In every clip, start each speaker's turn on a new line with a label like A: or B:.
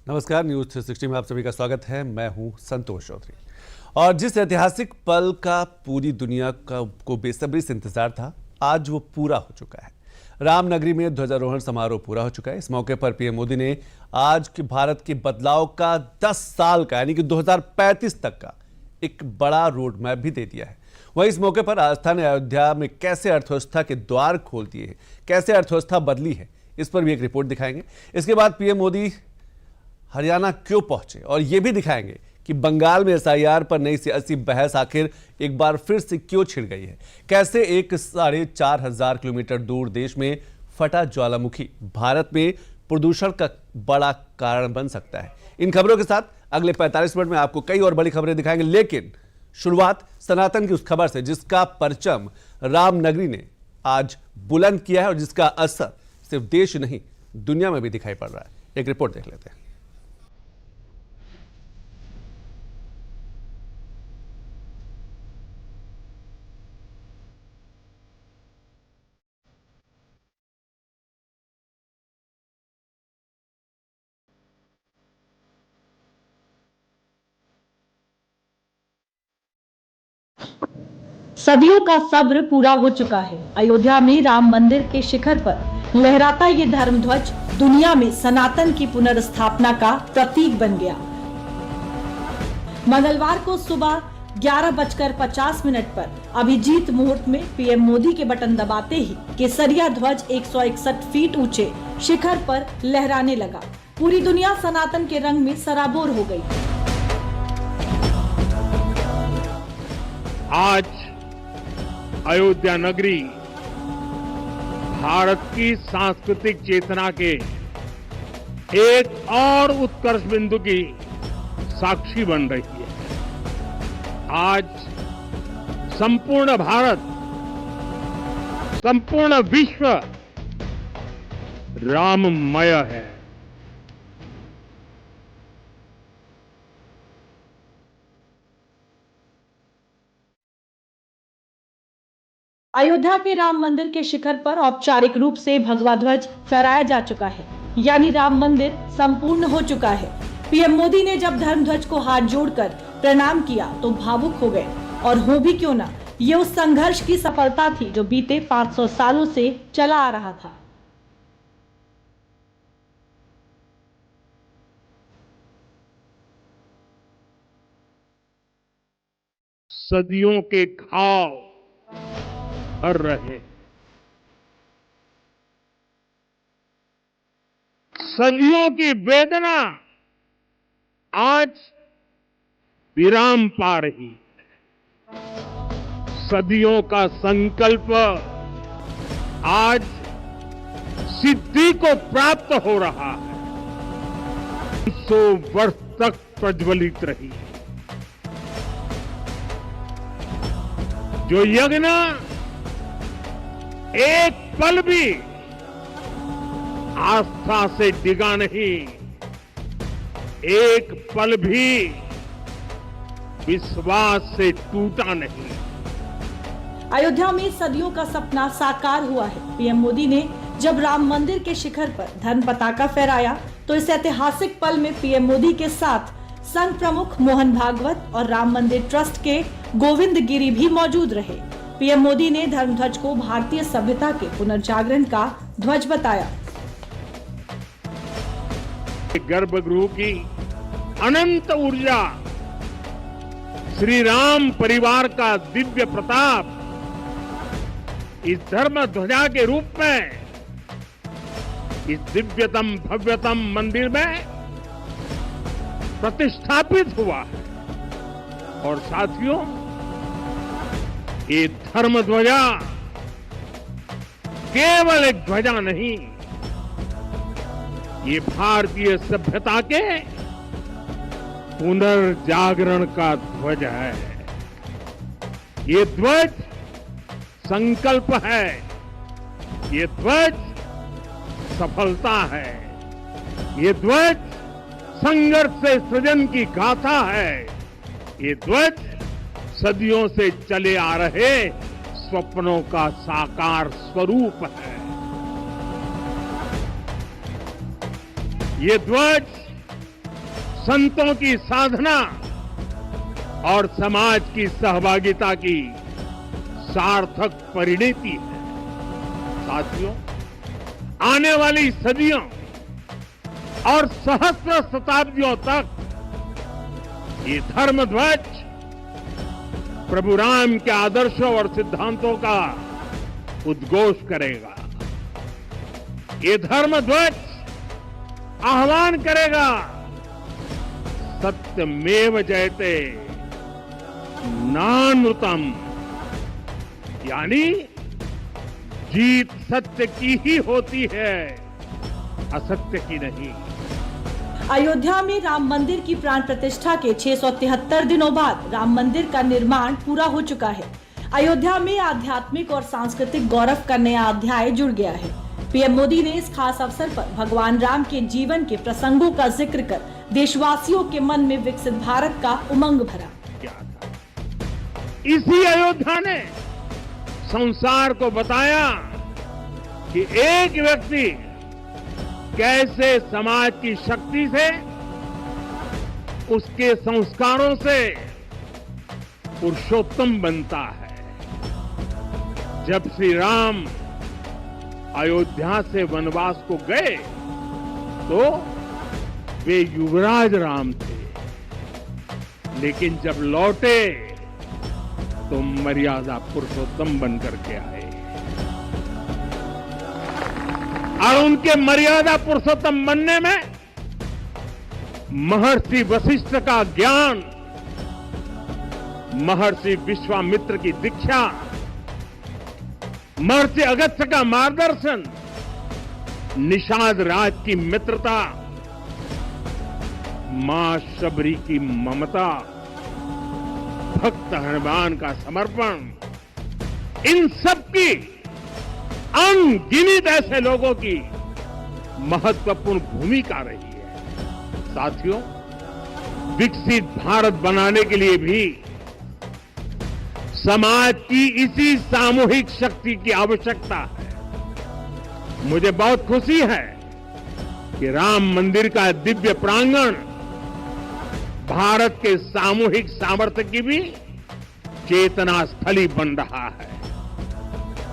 A: नमस्कार, न्यूज 360 में आप सभी का स्वागत है। मैं हूं संतोष चौधरी। और जिस ऐतिहासिक पल का पूरी दुनिया को बेसब्री से इंतजार था, आज वो पूरा हो चुका है। रामनगरी में ध्वजारोहण समारोह पूरा हो चुका है। इस मौके पर पीएम मोदी ने आज के भारत के बदलाव का 10 साल का यानी कि 2035 तक का एक बड़ा रोड मैप भी दे दिया है। वहीं इस मौके पर राजधानी अयोध्या में कैसे अर्थव्यवस्था के द्वार खोल दिए हैं, कैसे अर्थव्यवस्था बदली है, इस पर भी एक रिपोर्ट दिखाएंगे। इसके बाद पीएम मोदी हरियाणा क्यों पहुंचे और यह भी दिखाएंगे कि बंगाल में एसआईआर पर नई सियासी बहस आखिर एक बार फिर से क्यों छिड़ गई है। कैसे एक 4,500 किलोमीटर दूर देश में फटा ज्वालामुखी भारत में प्रदूषण का बड़ा कारण बन सकता है। इन खबरों के साथ अगले 45 मिनट में आपको कई और बड़ी खबरें दिखाएंगे, लेकिन शुरुआत सनातन की उस खबर से जिसका परचम रामनगरी ने आज बुलंद किया है और जिसका असर सिर्फ देश नहीं दुनिया में भी दिखाई पड़ रहा है। एक रिपोर्ट देख लेते हैं।
B: सदियों का सब्र पूरा हो चुका है। अयोध्या में राम मंदिर के शिखर पर लहराता ये धर्मध्वज दुनिया में सनातन की पुनर्स्थापना का प्रतीक बन गया। मंगलवार को सुबह 11:50 पर अभिजीत मुहूर्त में पीएम मोदी के बटन दबाते ही केसरिया ध्वज 161 फीट ऊंचे शिखर पर लहराने लगा। पूरी दुनिया सनातन के रंग में सराबोर हो गई।
C: आज अयोध्या नगरी भारत की सांस्कृतिक चेतना के एक और उत्कर्ष बिंदु की साक्षी बन रही है। आज संपूर्ण भारत, संपूर्ण विश्व राममय है।
B: अयोध्या के राम मंदिर के शिखर पर औपचारिक रूप से भगवा ध्वज फहराया जा चुका है, यानी राम मंदिर संपूर्ण हो चुका है। पीएम मोदी ने जब धर्म ध्वज को हाथ जोड़कर प्रणाम किया तो भावुक हो गए, और हो भी क्यों ना, ये उस संघर्ष की सफलता थी जो बीते 500 सालों से चला आ रहा था।
C: सदियों के घाव भर रहे, सदियों की वेदना आज विराम पा रही, सदियों का संकल्प आज सिद्धि को प्राप्त हो रहा है। 100 वर्ष तक प्रज्वलित रही जो यज्ञ एक पल भी आस्था से डिगा नहीं, एक पल भी विश्वास से टूटा नहीं।
B: अयोध्या में सदियों का सपना साकार हुआ है। पीएम मोदी ने जब राम मंदिर के शिखर पर धर्म पताका फहराया तो इस ऐतिहासिक पल में पीएम मोदी के साथ संघ प्रमुख मोहन भागवत और राम मंदिर ट्रस्ट के गोविंद गिरी भी मौजूद रहे। पीएम मोदी ने धर्म ध्वज को भारतीय सभ्यता के पुनर्जागरण का ध्वज बताया।
C: गर्भगृह की अनंत ऊर्जा, श्री राम परिवार का दिव्य प्रताप इस धर्म ध्वजा के रूप में इस दिव्यतम भव्यतम मंदिर में प्रतिष्ठापित हुआ है। और साथियों, ये धर्म ध्वजा केवल एक ध्वजा नहीं, ये भारतीय सभ्यता के पुनर्जागरण का ध्वज है। ये ध्वज संकल्प है, ये ध्वज सफलता है, ये ध्वज संघर्ष से सृजन की गाथा है, ये ध्वज सदियों से चले आ रहे स्वप्नों का साकार स्वरूप है। ये ध्वज संतों की साधना और समाज की सहभागिता की सार्थक परिणति है। साथियों, आने वाली सदियों और सहस्त्र शताब्दियों तक ये धर्म ध्वज प्रभु राम के आदर्शों और सिद्धांतों का उद्घोष करेगा। ये धर्म ध्वज आह्वान करेगा, सत्यमेव जयते नानृतम, यानी जीत सत्य की ही होती है, असत्य की नहीं।
B: अयोध्या में राम मंदिर की प्राण प्रतिष्ठा के 673 दिनों बाद राम मंदिर का निर्माण पूरा हो चुका है। अयोध्या में आध्यात्मिक और सांस्कृतिक गौरव का नया अध्याय जुड़ गया है। पीएम मोदी ने इस खास अवसर पर भगवान राम के जीवन के प्रसंगों का जिक्र कर देशवासियों के मन में विकसित भारत का उमंग भरा।
C: इसी अयोध्या ने संसार को बताया कि एक व्यक्ति कैसे समाज की शक्ति से, उसके संस्कारों से पुरुषोत्तम बनता है। जब श्री राम अयोध्या से वनवास को गए तो वे युवराज राम थे, लेकिन जब लौटे तो मर्यादा पुरुषोत्तम बनकर के आए। और उनके मर्यादा पुरुषोत्तम बनने में महर्षि वशिष्ठ का ज्ञान, महर्षि विश्वामित्र की दीक्षा, महर्षि अगस्त्य का मार्गदर्शन, निषाद राज की मित्रता, मां शबरी की ममता, भक्त हनुमान का समर्पण, इन सब की अनगिनत ऐसे लोगों की महत्वपूर्ण भूमिका रही है। साथियों, विकसित भारत बनाने के लिए भी समाज की इसी सामूहिक शक्ति की आवश्यकता है। मुझे बहुत खुशी है कि राम मंदिर का दिव्य प्रांगण भारत के सामूहिक सामर्थ्य की भी चेतना स्थली बन रहा है।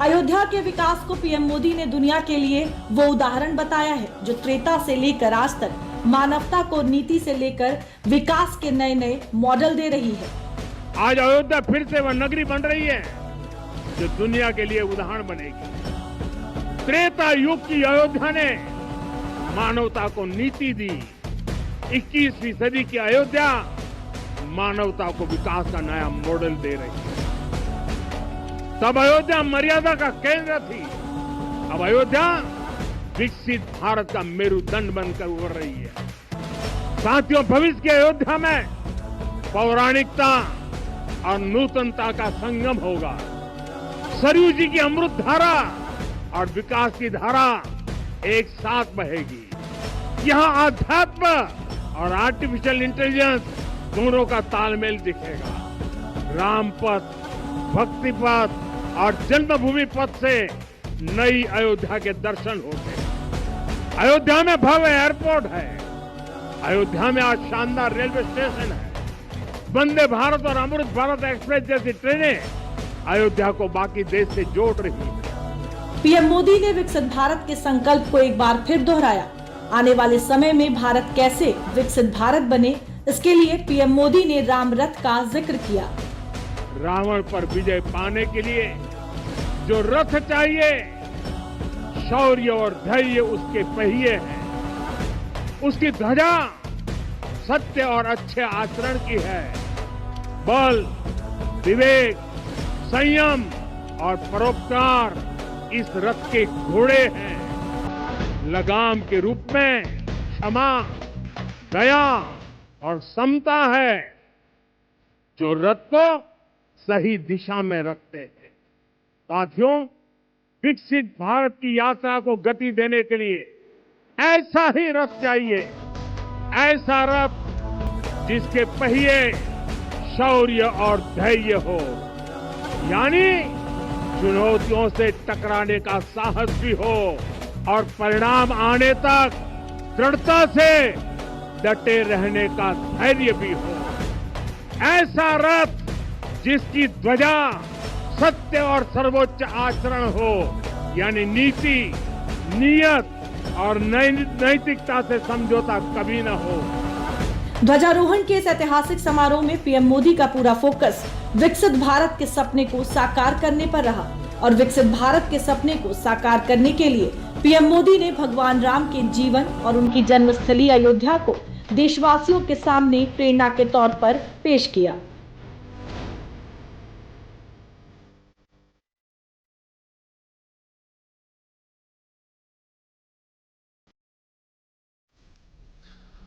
B: अयोध्या के विकास को पीएम मोदी ने दुनिया के लिए वो उदाहरण बताया है जो त्रेता से लेकर आज तक मानवता को नीति से लेकर विकास के नए नए मॉडल दे रही है।
C: आज अयोध्या फिर से वह नगरी बन रही है जो दुनिया के लिए उदाहरण बनेगी। त्रेता युग की अयोध्या ने मानवता को नीति दी। 21वीं सदी की अयोध्या मानवता को विकास का नया मॉडल दे रही है। तब अयोध्या मर्यादा का केंद्र थी, अब अयोध्या विकसित भारत का मेरुदंड बनकर उभर रही है। साथियों, भविष्य की अयोध्या में पौराणिकता और नूतनता का संगम होगा। सरयू जी की अमृत धारा और विकास की धारा एक साथ बहेगी। यहां आध्यात्म और आर्टिफिशियल इंटेलिजेंस दोनों का तालमेल दिखेगा। राम पथ, भक्ति पथ और जन्मभूमि पथ से नई अयोध्या के दर्शन होते हैं। अयोध्या में भव्य एयरपोर्ट है। अयोध्या में आज शानदार रेलवे स्टेशन है। वंदे भारत और अमृत भारत एक्सप्रेस जैसी ट्रेनें अयोध्या को बाकी देश से जोड़ रही है।
B: पीएम मोदी ने विकसित भारत के संकल्प को एक बार फिर दोहराया। आने वाले समय में भारत कैसे विकसित भारत बने, इसके लिए पीएम मोदी ने राम रथ का जिक्र किया।
C: रावण पर विजय पाने के लिए जो रथ चाहिए, शौर्य और धैर्य उसके पहिए हैं। उसकी ध्वजा सत्य और अच्छे आचरण की है। बल, विवेक, संयम और परोपकार इस रथ के घोड़े हैं। लगाम के रूप में क्षमा, दया और समता है जो रथ को सही दिशा में रखते हैं। साथियों, विकसित भारत की यात्रा को गति देने के लिए ऐसा ही रथ चाहिए, ऐसा रथ जिसके पहिए शौर्य और धैर्य हो, यानी चुनौतियों से टकराने का साहस भी हो और परिणाम आने तक दृढ़ता से डटे रहने का धैर्य भी हो। ऐसा रथ जिसकी ध्वजा सत्य और सर्वोच्च आचरण हो, यानी नीति, नियत और नैतिकता से समझौता कभी न हो।
B: ध्वजारोहण के इस ऐतिहासिक समारोह में पीएम मोदी का पूरा फोकस विकसित भारत के सपने को साकार करने पर रहा और विकसित भारत के सपने को साकार करने के लिए पीएम मोदी ने भगवान राम के जीवन और उनकी जन्मस्थली अयोध्या को देशवासियों के सामने प्रेरणा के तौर पर पेश किया।